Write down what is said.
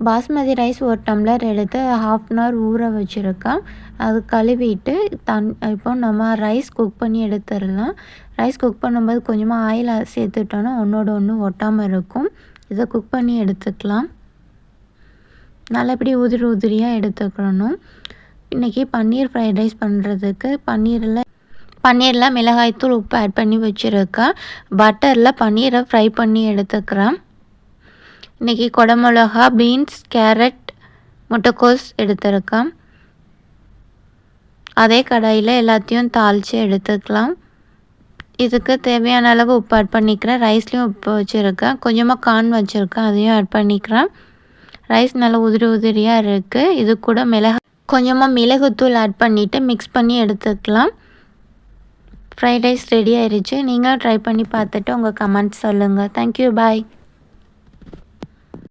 Basmati rice ஒரு tumbler எடுத்து 1/2 an hour ஊற வச்சுருக்கேன். அது கழுவிட்டு இப்போ நம்ம ரைஸ் குக் பண்ணி எடுத்துடலாம். ரைஸ் குக் பண்ணும்போது கொஞ்சமாக ஆயில் சேர்த்துட்டோன்னா ஒன்றோட ஒன்று ஒட்டாமல் இருக்கும். இதை குக் பண்ணி எடுத்துக்கலாம். நல்லபடி உதிரி உதிரியாக எடுத்துக்கணும். இன்றைக்கி பன்னீர் ஃப்ரைட் ரைஸ் பண்ணுறதுக்கு பன்னீரில் மிளகாய்த்தூள் உப்பு ஆட் பண்ணி வச்சுருக்கேன். பட்டரில் பன்னீரை ஃப்ரை பண்ணி எடுத்துக்கிறேன். இன்றைக்கி குடமிளகா, பீன்ஸ், கேரட், முட்டைக்கோஸ் எடுத்துருக்கேன். அதே கடாயில் எல்லாத்தையும் தாளித்து எடுத்துக்கலாம். இதுக்கு தேவையான அளவு உப்பு ஆட் பண்ணிக்கிறேன். ரைஸ்லேயும் உப்பு வச்சுருக்கேன். கொஞ்சமாக கார்ன் வச்சுருக்கேன், அதையும் ஆட் பண்ணிக்கிறேன். ரைஸ் நல்லா உதிரி உதிரியாக இருக்குது. இது கூட கொஞ்சமாக மிளகுத்தூள் ஆட் பண்ணிவிட்டு மிக்ஸ் பண்ணி எடுத்துக்கலாம். ஃப்ரைட் ரைஸ் ரெடி ஆயிடுச்சு. நீங்களும் ட்ரை பண்ணி பார்த்துட்டு உங்கள் கமெண்ட்ஸ் சொல்லுங்கள். தேங்க்யூ, பாய்.